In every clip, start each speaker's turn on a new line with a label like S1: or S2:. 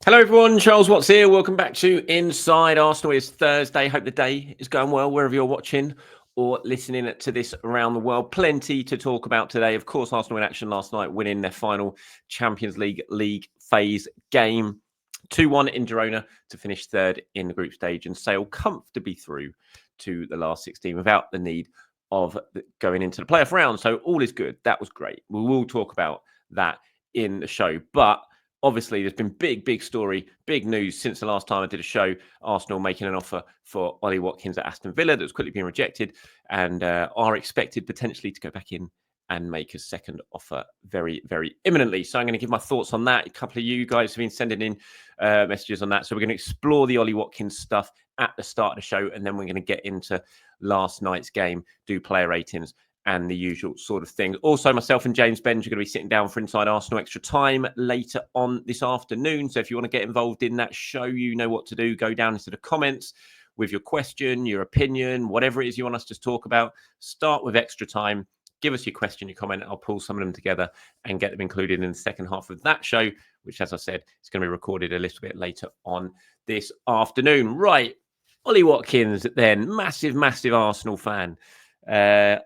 S1: Hello, everyone. Charles Watts here. Welcome back to Inside Arsenal. It's Thursday. Hope the day is going well wherever you're watching or listening to this around the world. Plenty to talk about today. Of course, Arsenal in action last night, winning their final Champions League phase game. 2-1 in Girona to finish third in the group stage and sail comfortably through to the last 16 without the need of going into the playoff round. So all is good. That was great. We will talk about that in the show. But obviously, there's been big story, big news since the last time I did a show. Arsenal making an offer for Ollie Watkins at Aston Villa that's quickly been rejected and are expected potentially to go back in and make a second offer very imminently. So I'm going to give my thoughts on that. A couple of you guys have been sending in messages on that. So we're going to explore the Ollie Watkins stuff at the start of the show, and then we're going to get into last night's game, do player ratings, and the usual sort of thing. Also, myself and James Benj are going to be sitting down for Inside Arsenal Extra Time later on this afternoon. So if you want to get involved in that show, you know what to do. Go down into the comments with your question, your opinion, whatever it is you want us to talk about. Start with Extra Time. Give us your question, your comment. I'll pull some of them together and get them included in the second half of that show, which, as I said, is going to be recorded a little bit later on this afternoon. Right. Ollie Watkins, then. Massive Arsenal fan.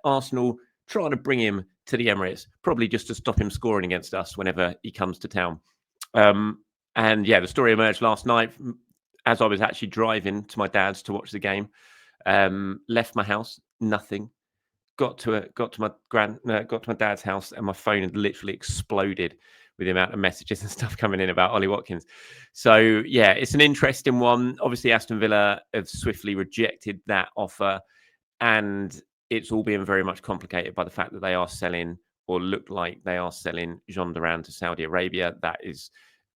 S1: Arsenal trying to bring him to the Emirates, probably just to stop him scoring against us whenever he comes to town. And yeah, the story emerged last night as I was actually driving to my dad's to watch the game. Left my house, nothing. Got to my dad's house, and my phone had literally exploded with the amount of messages and stuff coming in about Ollie Watkins. So yeah, it's an interesting one. Obviously, Aston Villa have swiftly rejected that offer, and it's all being very much complicated by the fact that they are selling, or look like they are selling, Jean Duran to Saudi Arabia. That is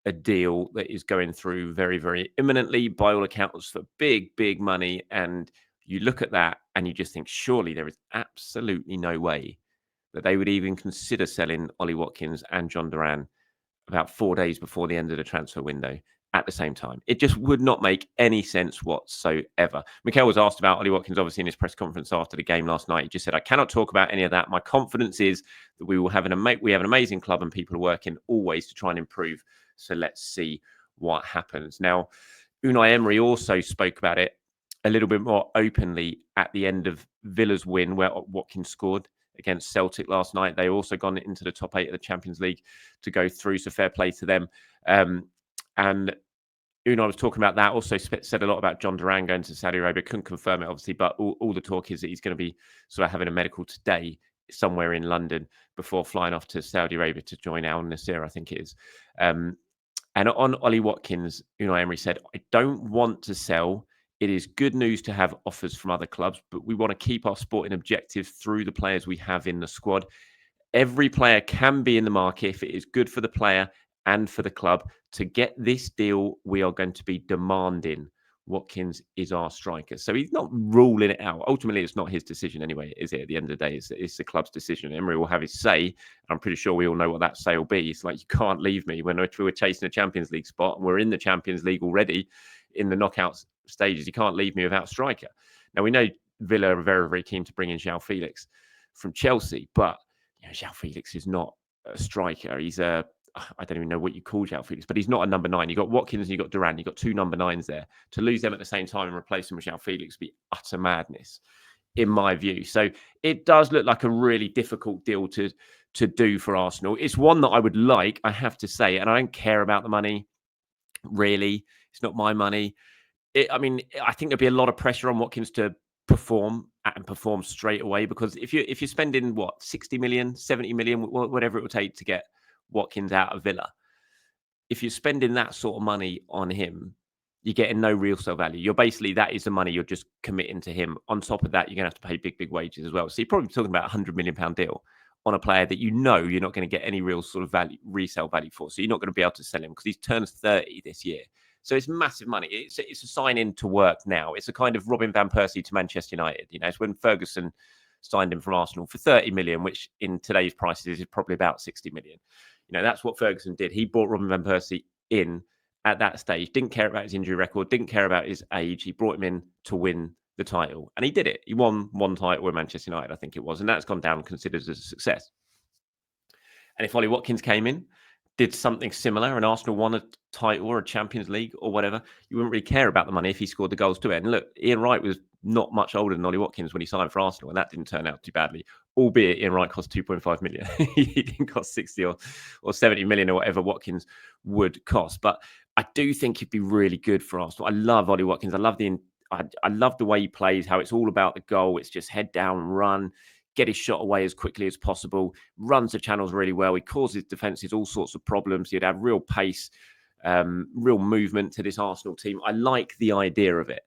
S1: a deal that is going through very imminently, by all accounts, for big money. And you look at that and you just think, surely there is absolutely no way that they would even consider selling Ollie Watkins and John Duran about 4 days before the end of the transfer window at the same time. It just would not make any sense whatsoever. Mikel was asked about Ollie Watkins, obviously, in his press conference after the game last night. He just said, I cannot talk about any of that. My confidence is that we have an amazing club and people are working always to try and improve. So let's see what happens. Now, Unai Emery also spoke about it a little bit more openly at the end of Villa's win, where Watkins scored against Celtic last night. They also gone into the top 8 of the Champions League to go through, so fair play to them. And Unai was talking about that, also said a lot about John Duran going to Saudi Arabia. Couldn't confirm it, obviously, but all the talk is that he's going to be sort of having a medical today somewhere in London before flying off to Saudi Arabia to join Al Nassr, I think it is. And on Ollie Watkins, Unai Emery said, I don't want to sell. It is good news to have offers from other clubs, but we want to keep our sporting objectives through the players we have in the squad. Every player can be in the market if it is good for the player and for the club. To get this deal, we are going to be demanding. Watkins is our striker. So he's not ruling it out. Ultimately, it's not his decision anyway, is it? At the end of the day, it's the club's decision. Emery will have his say. I'm pretty sure we all know what that say will be. It's like, you can't leave me when we were chasing a Champions League spot, and we're in the Champions League already in the knockout stages. You can't leave me without a striker. Now, we know Villa are very keen to bring in João Felix from Chelsea, but João Felix is not a striker. He's I don't even know what you call João Felix, but he's not a number 9. You've got Watkins and you've got Duran. You've got 2 number 9s there. To lose them at the same time and replace them with João Felix would be utter madness, in my view. So it does look like a really difficult deal to do for Arsenal. It's one that I would like, I have to say, and I don't care about the money, really. It's not my money. I think there'd be a lot of pressure on Watkins to perform straight away, because if you're spending 60 million, 70 million, whatever it will take to get Watkins out of Villa, if you're spending that sort of money on him, you're getting no real sale value. You're basically, that is the money you're just committing to him. On top of that, you're going to have to pay big wages as well. So you're probably talking about £100 million deal on a player that you're not going to get any real sort of resale value for. So you're not going to be able to sell him because he turns 30 this year. So it's massive money. It's a sign in to work now. It's a kind of Robin van Persie to Manchester United. It's when Ferguson signed him from Arsenal for 30 million, which in today's prices is probably about 60 million. That's what Ferguson did. He brought Robin van Persie in at that stage, didn't care about his injury record, didn't care about his age. He brought him in to win the title, and he did it. He won one title with Manchester United, I think it was, and that's gone down considered as a success. And if Ollie Watkins came in, did something similar and Arsenal won a title or a Champions League or whatever, you wouldn't really care about the money if he scored the goals to it. And look, Ian Wright was not much older than Ollie Watkins when he signed for Arsenal, and that didn't turn out too badly, albeit Ian Wright cost 2.5 million. He didn't cost 60 or 70 million or whatever Watkins would cost. But I do think he'd be really good for Arsenal. I love Ollie Watkins. I love the way he plays, how it's all about the goal. It's just head down, run, get his shot away as quickly as possible, runs the channels really well. He causes defenses all sorts of problems. He'd have real pace, real movement to this Arsenal team. I like the idea of it.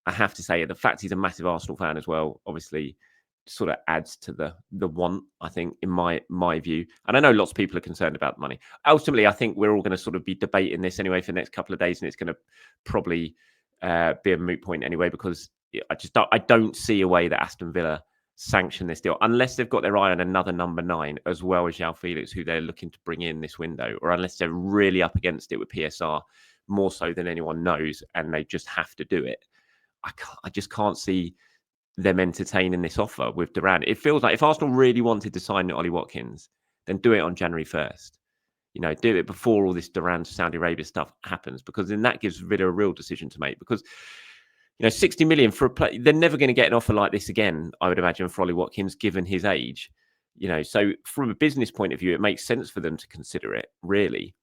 S1: I have to say, the fact he's a massive Arsenal fan as well, obviously sort of adds to the want, I think, in my view. And I know lots of people are concerned about the money. Ultimately, I think we're all going to sort of be debating this anyway for the next couple of days, and it's going to probably be a moot point anyway, because I don't see a way that Aston Villa sanction this deal unless they've got their eye on another number 9 as well as João Felix, who they're looking to bring in this window, or unless they're really up against it with PSR more so than anyone knows and they just have to do it. I just can't see them entertaining this offer with Duran. It feels like if Arsenal really wanted to sign Ollie Watkins, then do it on January 1st. Do it before all this Duran Saudi Arabia stuff happens, because then that gives Villa a real decision to make. Because 60 million for a play, they're never going to get an offer like this again, I would imagine, for Ollie Watkins, given his age. So from a business point of view, it makes sense for them to consider it, really.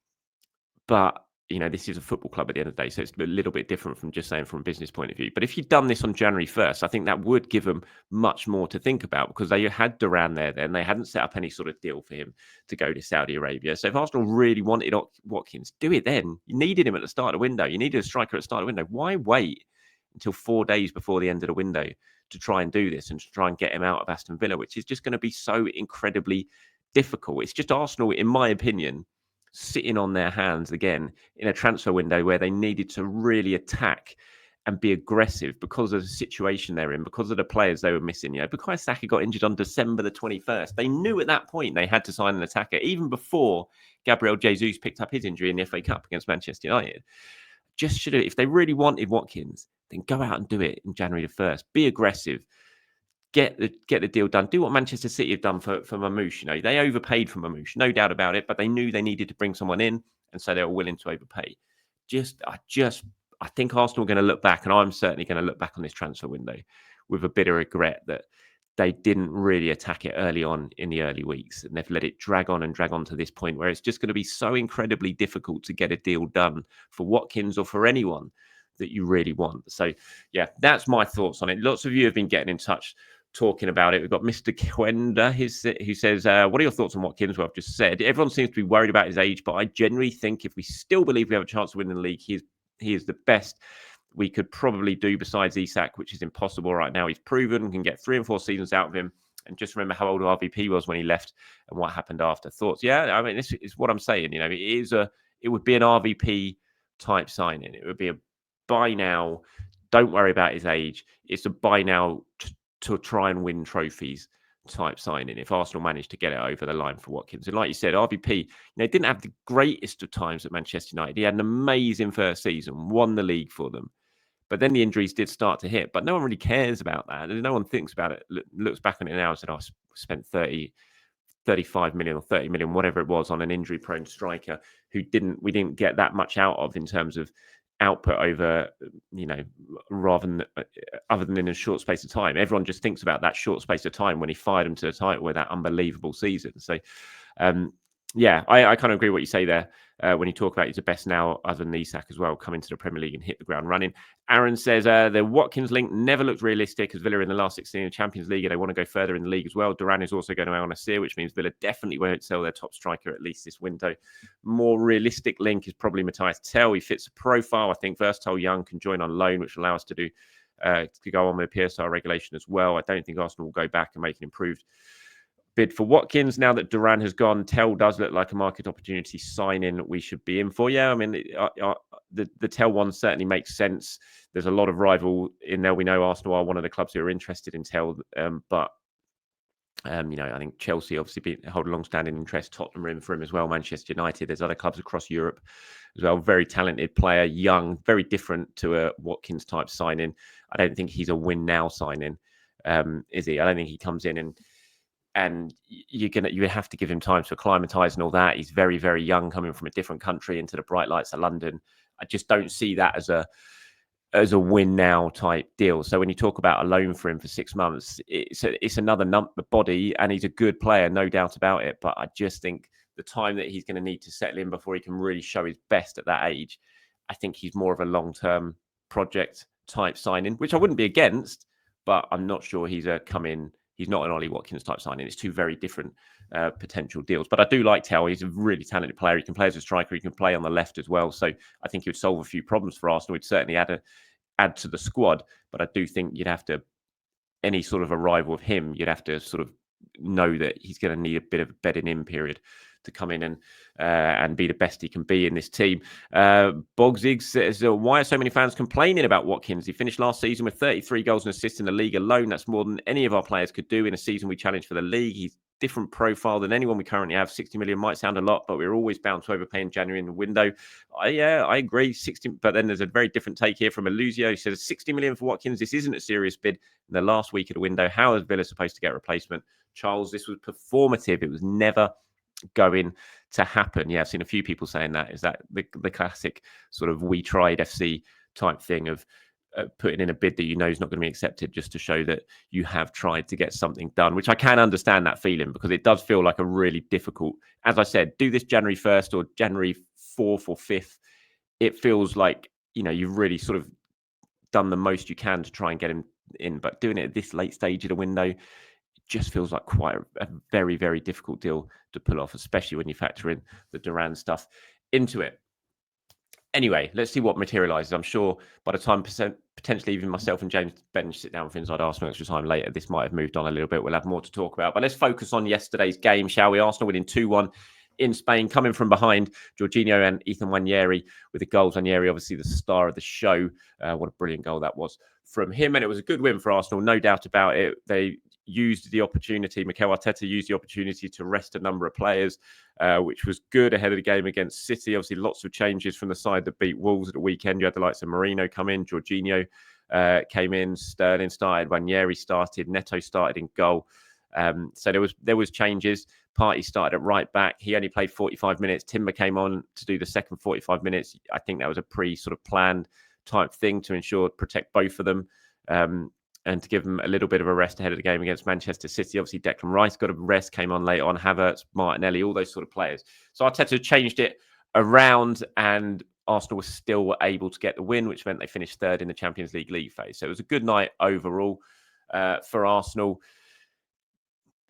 S1: But this is a football club at the end of the day, so it's a little bit different from just saying from a business point of view. But if you'd done this on January 1st, I think that would give them much more to think about, because they had Duran there then. They hadn't set up any sort of deal for him to go to Saudi Arabia. So if Arsenal really wanted Watkins, do it then. You needed him at the start of the window. You needed a striker at the start of the window. Why wait until 4 days before the end of the window to try and do this and to try and get him out of Aston Villa, which is just going to be so incredibly difficult? It's just Arsenal, in my opinion, sitting on their hands again in a transfer window where they needed to really attack and be aggressive because of the situation they're in, because of the players they were missing. Bukayo Saka got injured on December the 21st. They knew at that point they had to sign an attacker, even before Gabriel Jesus picked up his injury in the FA Cup against Manchester United. Just should have, if they really wanted Watkins, then go out and do it in January the 1st. Be aggressive. Get the deal done. Do what Manchester City have done for Mamouche. They overpaid for Mamouche, no doubt about it, but they knew they needed to bring someone in, and so they were willing to overpay. I think Arsenal are going to look back, and I'm certainly going to look back on this transfer window with a bit of regret that they didn't really attack it early on in the early weeks, and they've let it drag on to this point where it's just going to be so incredibly difficult to get a deal done for Watkins or for anyone that you really want. So, yeah, that's my thoughts on it. Lots of you have been getting in touch talking about it. We've got Mr. Quenda, who says, what are your thoughts on Watkins? Well, I've just said, everyone seems to be worried about his age, but I generally think if we still believe we have a chance to win the league, he is the best we could probably do besides Isak, which is impossible right now. He's proven, we can get 3 and 4 seasons out of him. And just remember how old RVP was when he left and what happened after. Thoughts? Yeah, I mean, this is what I'm saying. It would be an RVP type signing. It would be a buy now, don't worry about his age. It's a buy now to try and win trophies type signing if Arsenal managed to get it over the line for Watkins. And like you said, RVP, didn't have the greatest of times at Manchester United. He had an amazing first season, won the league for them. But then the injuries did start to hit. But no one really cares about that. No one thinks about it, looks back on it now and said, I spent 35 million or 30 million, whatever it was, on an injury-prone striker who we didn't get that much out of in terms of output over, rather than other than in a short space of time. Everyone just thinks about that short space of time when he fired him to the title with that unbelievable season. So, yeah, I kind of agree what you say there when you talk about he's the best now, other than Isak as well, come into the Premier League and hit the ground running. Aaron says the Watkins link never looked realistic, as Villa in the last 16 in the Champions League, and they want to go further in the league as well. Duran is also going to Al Nassr, which means Villa definitely won't sell their top striker at least this window. More realistic link is probably Mathys Tel. He fits the profile. I think versatile young can join on loan, which will allow us to go on with PSR regulation as well. I don't think Arsenal will go back and make an improved bid for Watkins. Now that Duran has gone, Tel does look like a market opportunity signing we should be in for. Yeah, I mean, the Tel one certainly makes sense. There's a lot of rival in there. We know Arsenal are one of the clubs who are interested in Tel, but I think Chelsea obviously hold a long-standing interest. Tottenham are in for him as well. Manchester United. There's other clubs across Europe as well. Very talented player, young, very different to a Watkins type signing. I don't think he's a win now signing, is he? I don't think he comes in and and you have to give him time to acclimatise and all that. He's very, very young, coming from a different country into the bright lights of London. I just don't see that as a win now type deal. So when you talk about a loan for him for 6 months, it's another body, and he's a good player, no doubt about it. But I just think the time that he's going to need to settle in before he can really show his best at that age, I think he's more of a long-term project type signing, which I wouldn't be against, but I'm not sure he's he's not an Ollie Watkins type signing. It's two very different potential deals. But I do like Tel. He's a really talented player. He can play as a striker. He can play on the left as well. So I think he would solve a few problems for Arsenal. He'd certainly add to the squad. But I do think you'd have to, any sort of arrival of him, you'd have to sort of know that he's going to need a bit of a bedding in period to come in and be the best he can be in this team. Bogzig says, why are so many fans complaining about Watkins? He finished last season with 33 goals and assists in the league alone. That's more than any of our players could do in a season we challenged for the league. He's different profile than anyone we currently have. 60 million might sound a lot, but we're always bound to overpay in January in the window. I agree. 60, but then there's a very different take here from Eluzio. He says 60 million for Watkins. This isn't a serious bid in the last week of the window. How is Villa supposed to get a replacement? Charles, this was performative. It was never going to happen. Yeah, I've seen a few people saying that. Is that the classic sort of we tried FC type thing of putting in a bid that you know is not going to be accepted just to show that you have tried to get something done, which I can understand that feeling, because it does feel like a really difficult, as I said, do this January 1st or January 4th or 5th. It feels like, you've really sort of done the most you can to try and get him in, but doing it at this late stage of the window just feels like quite a very, very difficult deal to pull off, especially when you factor in the Duran stuff into it. Anyway, let's see what materialises. I'm sure by the time potentially even myself and James Bench sit down for Inside Arsenal Extra Time later, this might have moved on a little bit. We'll have more to talk about. But let's focus on yesterday's game, shall we? Arsenal winning 2-1 in Spain, coming from behind. Jorginho and Ethan Nwaneri with the goals. Nwaneri, obviously the star of the show. What a brilliant goal that was from him. And it was a good win for Arsenal, no doubt about it. They used the opportunity, Mikel Arteta used the opportunity to rest a number of players, which was good ahead of the game against City. Obviously, lots of changes from the side that beat Wolves at the weekend. You had the likes of Marino come in, Jorginho came in, Sterling started, Nwaneri started, Neto started in goal. So there was changes. Partey started at right back. He only played 45 minutes. Timber came on to do the second 45 minutes. I think that was a sort of planned type thing to protect both of them. And to give them a little bit of a rest ahead of the game against Manchester City. Obviously, Declan Rice got a rest, came on later on, Havertz, Martinelli, all those sort of players. So Arteta changed it around, and Arsenal was still able to get the win, which meant they finished third in the Champions League phase. So it was a good night overall for Arsenal.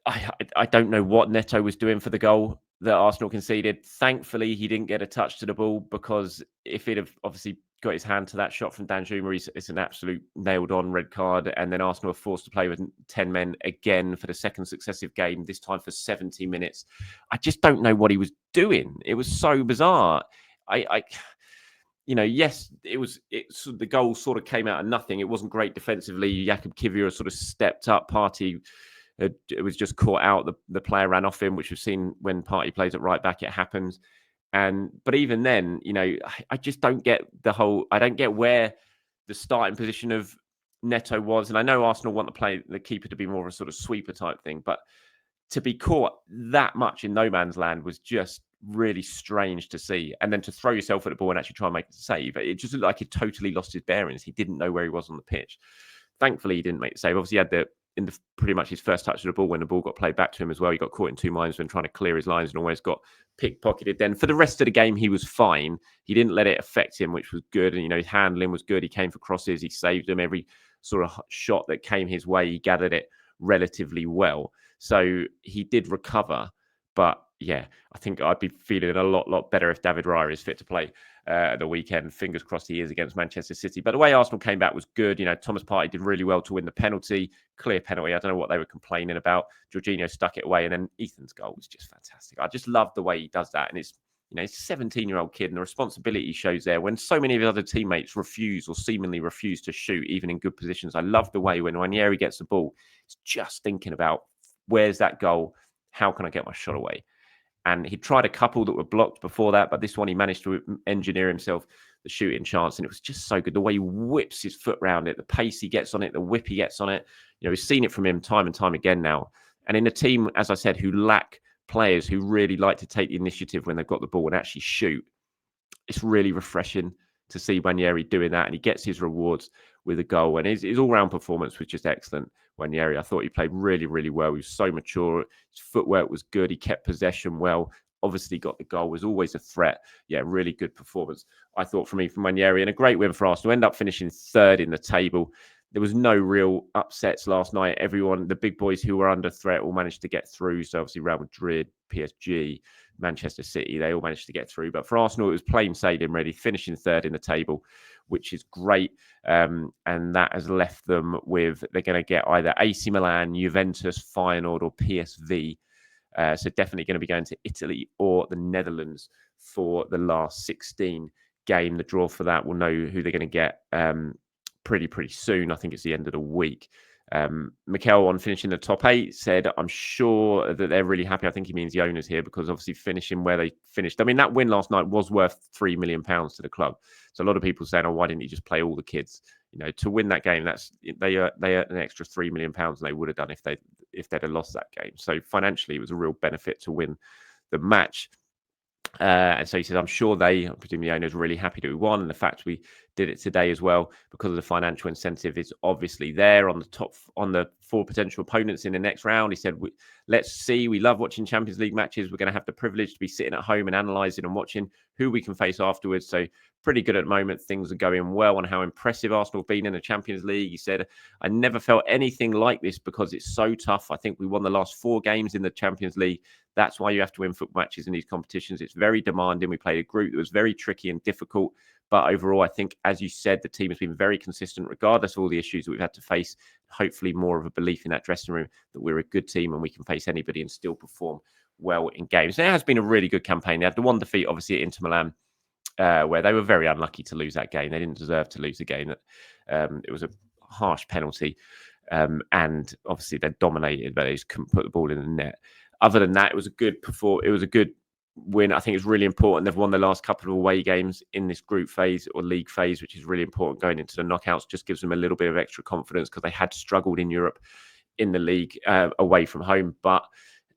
S1: I don't know what Neto was doing for the goal that Arsenal conceded. Thankfully, he didn't get a touch to the ball, because if he'd have obviously got his hand to that shot from Danjuma, it's an absolute nailed-on red card. And then Arsenal are forced to play with 10 men again for the second successive game, this time for 70 minutes. I just don't know what he was doing. It was so bizarre. Yes, the goal sort of came out of nothing. It wasn't great defensively. Jakub Kivior sort of stepped up. Partey, it was just caught out. The player ran off him, which we've seen when Partey plays at right back. It happens. But even then, I just don't get I don't get where the starting position of Neto was. And I know Arsenal want the keeper to be more of a sort of sweeper type thing, but to be caught that much in no man's land was just really strange to see. And then to throw yourself at the ball and actually try and make a save, it just looked like he totally lost his bearings. He didn't know where he was on the pitch. Thankfully, he didn't make the save. Obviously, he had pretty much his first touch of the ball when the ball got played back to him as well. He got caught in two minds when trying to clear his lines and always got pickpocketed. Then for the rest of the game, he was fine. He didn't let it affect him, which was good. And, his handling was good. He came for crosses. He saved them. Every sort of shot that came his way, he gathered it relatively well. So he did recover. But yeah, I think I'd be feeling a lot better if David Raya is fit to play at the weekend. Fingers crossed he is against Manchester City. But the way Arsenal came back was good. Thomas Partey did really well to win the penalty. Clear penalty. I don't know what they were complaining about. Jorginho stuck it away. And then Ethan's goal was just fantastic. I just love the way he does that. And it's, he's a 17-year-old kid, and the responsibility he shows there when so many of his other teammates refuse or seemingly refuse to shoot, even in good positions. I love the way when Nwaneri gets the ball, he's just thinking about, where's that goal? How can I get my shot away? And he tried a couple that were blocked before that, but this one he managed to engineer himself the shooting chance, and it was just so good. The way he whips his foot round it, the pace he gets on it, the whip he gets on it. We've seen it from him time and time again now And in a team, as I said, who lack players who really like to take the initiative when they've got the ball and actually shoot, it's really refreshing to see Nwaneri doing that, and he gets his rewards with a goal. And his all-round performance was just excellent. Nwaneri, I thought he played really, really well. He was so mature. His footwork was good. He kept possession well. Obviously got the goal, was always a threat. Yeah, really good performance, I thought, from Nwaneri, and a great win for Arsenal. End up finishing third in the table. There was no real upsets last night. Everyone, the big boys who were under threat, all managed to get through. So obviously Real Madrid, PSG, Manchester City, they all managed to get through. But for Arsenal, it was plain sailing, really, finishing third in the table, which is great. And that has left them with, they're going to get either AC Milan, Juventus, Feyenoord, or PSV. So definitely going to be going to Italy or the Netherlands for the last 16 game. The draw for that, we'll know who they're going to get pretty soon. I think it's the end of the week. Mikel, on finishing the top 8, said, I'm sure that they're really happy. I think he means the owners here, because obviously finishing where they finished. I mean, that win last night was worth £3 million to the club. So a lot of people saying, oh, why didn't you just play all the kids? You know, to win that game, they earned an extra £3 million than they would have done if they'd have lost that game. So financially, it was a real benefit to win the match. And so he says, I'm sure I presume the owners, are really happy to won. And the fact we did it today as well, because of the financial incentive, is obviously there on the 4 potential opponents in the next round. He said, let's see, we love watching Champions League matches. We're going to have the privilege to be sitting at home and analysing and watching who we can face afterwards. So pretty good at the moment. Things are going well on how impressive Arsenal have been in the Champions League. He said, I never felt anything like this because it's so tough. I think we won the last 4 games in the Champions League. That's why you have to win football matches in these competitions. It's very demanding. We played a group that was very tricky and difficult. But overall, I think, as you said, the team has been very consistent, regardless of all the issues that we've had to face. Hopefully more of a belief in that dressing room that we're a good team and we can face anybody and still perform well in games. And it has been a really good campaign. They had the one defeat, obviously, at Inter Milan, where they were very unlucky to lose that game. They didn't deserve to lose the game. It was a harsh penalty. And obviously they dominated, but they just couldn't put the ball in the net. Other than that, it was a good win. I think it's really important. They've won the last couple of away games in this group phase or league phase, which is really important going into the knockouts. Just gives them a little bit of extra confidence, because they had struggled in Europe in the league away from home. But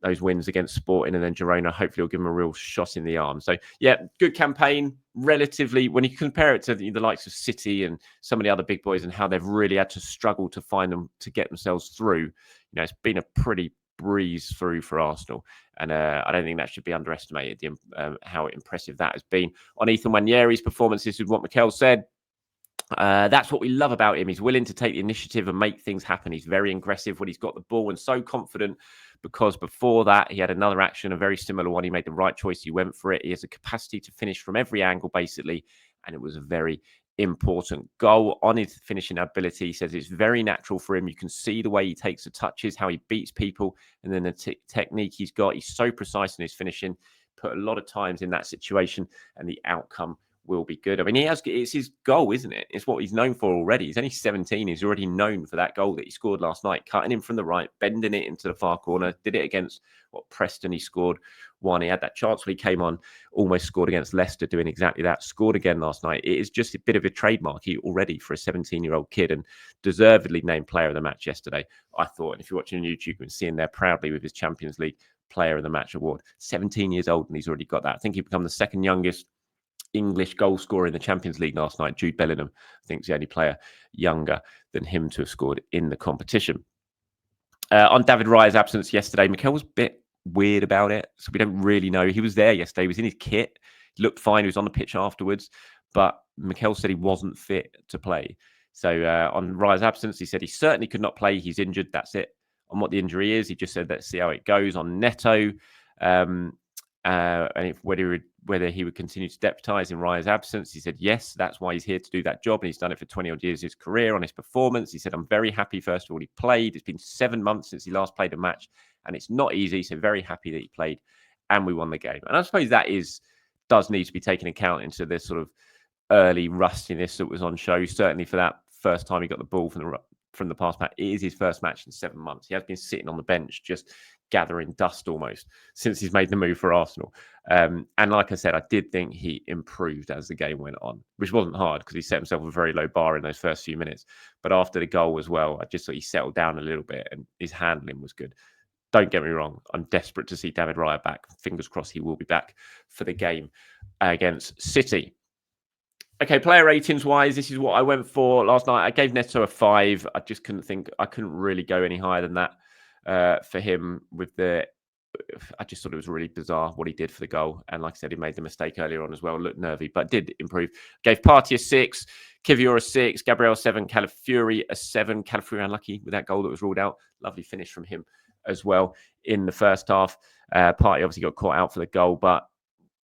S1: those wins against Sporting and then Girona hopefully will give them a real shot in the arm. So yeah, good campaign. Relatively, when you compare it to the likes of City and some of the other big boys and how they've really had to struggle to find them to get themselves through, it's been a pretty breeze through for Arsenal, and I don't think that should be underestimated, how impressive that has been. On Ethan Nwaneri's performance, this is what Mikel said. That's what we love about him. He's willing to take the initiative and make things happen. He's very aggressive when he's got the ball and so confident, because before that he had another action, a very similar one. He made the right choice. He went for it. He has a capacity to finish from every angle, basically, and it was a very important goal. On his finishing ability, he says it's very natural for him. You can see the way he takes the touches, how he beats people, and then the technique he's got. He's so precise in his finishing, put a lot of times in that situation, and the outcome will be good. I mean, it's his goal, isn't it? It's what he's known for already. He's only 17. He's already known for that goal that he scored last night, cutting in from the right, bending it into the far corner. Did it against Preston. He scored one. He had that chance when he came on, almost scored against Leicester, doing exactly that. Scored again last night. It is just a bit of a trademark already for a 17-year-old kid, and deservedly named player of the match yesterday, I thought. And if you're watching on YouTube, you can see him there proudly with his Champions League player of the match award. 17 years old, and he's already got that. I think he become the second youngest English goal scorer in the Champions League last night. Jude Bellingham, I think, is the only player younger than him to have scored in the competition. On David Raya's absence yesterday, Mikel was a bit weird about it, so we don't really know. He was there yesterday. He was in his kit. He looked fine. He was on the pitch afterwards, but Mikel said he wasn't fit to play. So on Raya's absence, he said he certainly could not play. He's injured. That's it. On what the injury is, he just said, let's see how it goes. On Neto, and whether he would continue to deputise in Raya's absence, he said yes, that's why he's here, to do that job, and he's done it for 20 odd years of his career. On his performance, he said, I'm very happy, first of all, he played. It's been 7 months since he last played a match, and it's not easy, so very happy that he played and we won the game. And I suppose that does need to be taken account into this sort of early rustiness that was on show, certainly for that first time he got the ball from the past match. It is his first match in 7 months. He has been sitting on the bench just gathering dust almost since he's made the move for Arsenal. And like I said, I did think he improved as the game went on, which wasn't hard because he set himself a very low bar in those first few minutes. But after the goal as well, I just thought he settled down a little bit and his handling was good. don't get me wrong, I'm desperate to see David Raya back. Fingers crossed he will be back for the game against City. Okay, player ratings wise, this is what I went for last night. I gave Neto a 5. I just couldn't really go any higher than that for him with I just thought it was really bizarre what he did for the goal. And like I said, he made the mistake earlier on as well. Looked nervy, but did improve. Gave Partey a 6, Kivior a 6, Gabriel a 7, Calafiori a 7. Calafiori unlucky with that goal that was ruled out. Lovely finish from him as well in the first half. Partey obviously got caught out for the goal, but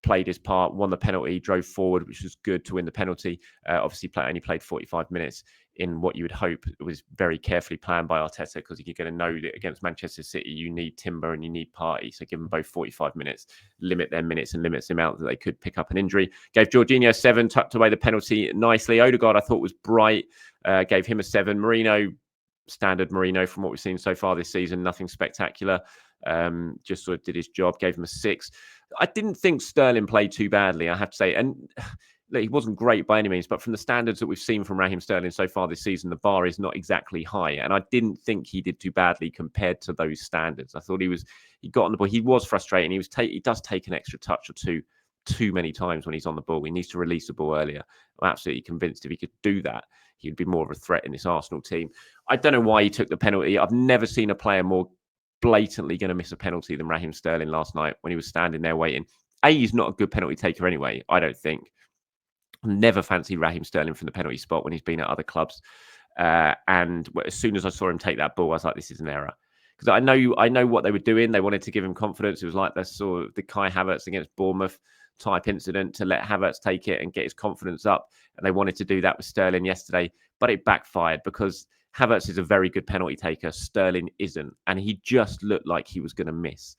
S1: played his part, won the penalty, drove forward, which was good to win the penalty. Obviously, only played 45 minutes in what you would hope it was very carefully planned by Arteta, because you're going to know that against Manchester City, you need Timber and you need Partey. So give them both 45 minutes, limit their minutes and limits the amount that they could pick up an injury. Gave Jorginho a 7, tucked away the penalty nicely. Odegaard, I thought was bright, gave him a 7. Marino, standard Marino from what we've seen so far this season, nothing spectacular. Just sort of did his job, gave him a 6. I didn't think Sterling played too badly, I have to say. And he wasn't great by any means, but from the standards that we've seen from Raheem Sterling so far this season, the bar is not exactly high. And I didn't think he did too badly compared to those standards. I thought he got on the ball. He was frustrating. He does take an extra touch or two too many times when he's on the ball. He needs to release the ball earlier. I'm absolutely convinced if he could do that, he'd be more of a threat in this Arsenal team. I don't know why he took the penalty. I've never seen a player more blatantly going to miss a penalty than Raheem Sterling last night when he was standing there waiting. He's not a good penalty taker anyway, I don't think. Never fancied Raheem Sterling from the penalty spot when he's been at other clubs. And as soon as I saw him take that ball, I was like, this is an error. Because I know what they were doing. They wanted to give him confidence. It was like the sort of the Kai Havertz against Bournemouth type incident to let Havertz take it and get his confidence up. And they wanted to do that with Sterling yesterday, but it backfired because Havertz is a very good penalty taker. Sterling isn't. And he just looked like he was going to miss.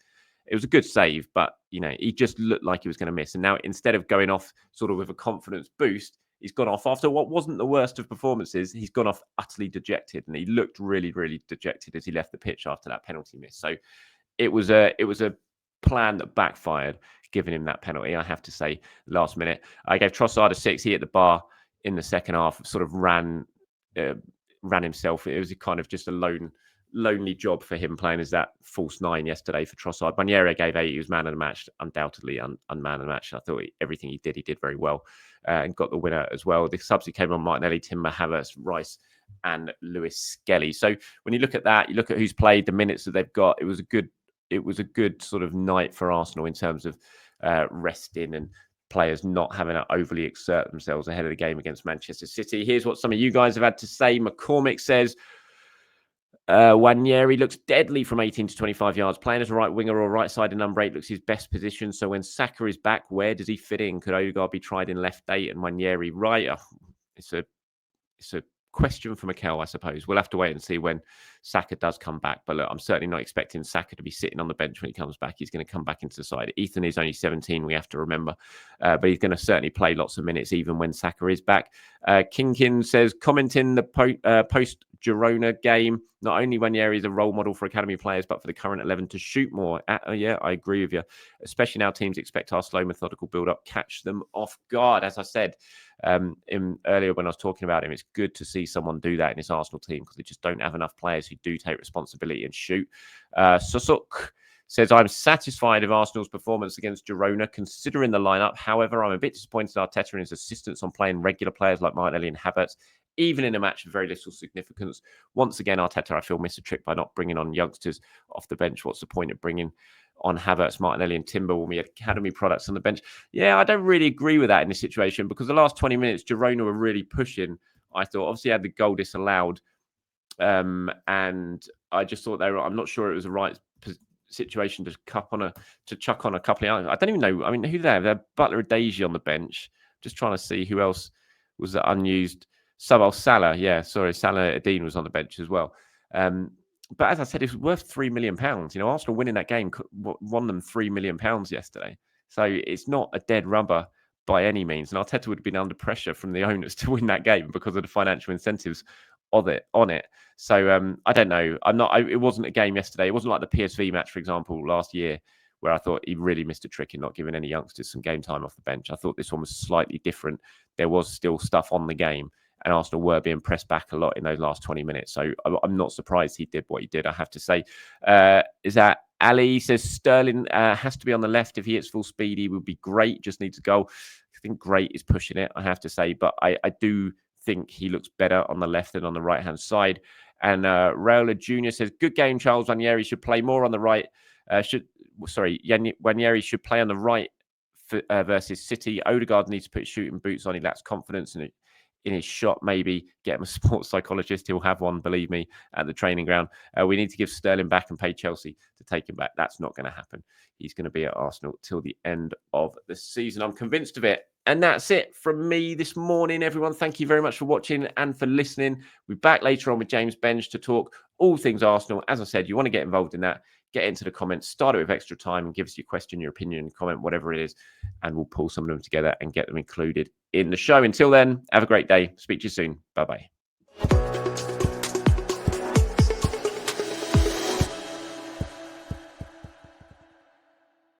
S1: It was a good save, but, he just looked like he was going to miss. And now instead of going off sort of with a confidence boost, he's gone off after what wasn't the worst of performances. He's gone off utterly dejected. And he looked really, really dejected as he left the pitch after that penalty miss. So it was a plan that backfired, giving him that penalty, I have to say, last minute. I gave Trossard a 6. He hit the bar in the second half, sort of ran himself. It was kind of just a lonely job for him playing as that false 9 yesterday for Trossard. Nwaneri gave 8. He was man of the match, undoubtedly man of the match. I thought everything he did very well, and got the winner as well. The subs who came on: Martinelli, Timber, Havertz, Rice, and Lewis Skelly. So when you look at that, you look at who's played, the minutes that they've got. It was a good sort of night for Arsenal in terms of resting and players not having to overly exert themselves ahead of the game against Manchester City. Here's what some of you guys have had to say. McCormick says, Nwaneri looks deadly from 18 to 25 yards. Playing as a right winger or right side in number 8 looks his best position. So when Saka is back, where does he fit in? Could Odegaard be tried in left 8 and Nwaneri right? It's a question for Mikel, I suppose. We'll have to wait and see when Saka does come back. But look, I'm certainly not expecting Saka to be sitting on the bench when he comes back. He's going to come back into the side. Ethan is only 17, we have to remember. But he's going to certainly play lots of minutes even when Saka is back. Kinkin says, commenting the post-Girona game, not only Nwaneri is a role model for academy players, but for the current 11 to shoot more. Yeah, I agree with you. Especially now teams expect our slow, methodical build-up catch them off guard. As I said earlier when I was talking about him, it's good to see someone do that in this Arsenal team because they just don't have enough players who do take responsibility and shoot. Susuk says, I'm satisfied with Arsenal's performance against Girona, considering the lineup. However, I'm a bit disappointed in Arteta and his assistance on playing regular players like Martinelli and Havertz, even in a match of very little significance. Once again, Arteta, I feel, missed a trick by not bringing on youngsters off the bench. What's the point of bringing on Havertz, Martinelli and Timber when we had academy products on the bench? Yeah, I don't really agree with that in this situation because the last 20 minutes, Girona were really pushing. I thought, obviously, had the goal disallowed. And I just thought I'm not sure it was the right situation to chuck on a couple of. I don't even know. I mean, who they have? They have Butler and Deji on the bench. Just trying to see who else was that unused. Salah. Yeah, sorry, Salah Adine was on the bench as well. But as I said, it's worth £3 million. Arsenal winning that game won them £3 million yesterday. So it's not a dead rubber by any means. And Arteta would have been under pressure from the owners to win that game because of the financial incentives on it. So I don't know. It wasn't a game yesterday. It wasn't like the PSV match, for example, last year, where I thought he really missed a trick in not giving any youngsters some game time off the bench. I thought this one was slightly different. There was still stuff on the game, and Arsenal were being pressed back a lot in those last 20 minutes. So I'm not surprised he did what he did, I have to say. Is that Ali says Sterling has to be on the left. If he hits full speed, he would be great. Just needs a goal. I think great is pushing it, I have to say. But I do think he looks better on the left than on the right-hand side. And Raola Jr. says, good game, Charles. Nwaneri should play more on the right. Nwaneri should play on the right versus City. Odegaard needs to put shooting boots on. He lacks confidence in his shot. Maybe get him a sports psychologist. He'll have one, believe me, at the training ground. We need to give Sterling back and pay Chelsea to take him back. That's not going to happen. He's going to be at Arsenal till the end of the season. I'm convinced of it. And that's it from me this morning, everyone. Thank you very much for watching and for listening. We'll be back later on with James Benge to talk all things Arsenal. As I said, you want to get involved in that, get into the comments, start it with extra time and give us your question, your opinion, comment, whatever it is, and we'll pull some of them together and get them included in the show. Until then, have a great day. Speak to you soon. Bye-bye.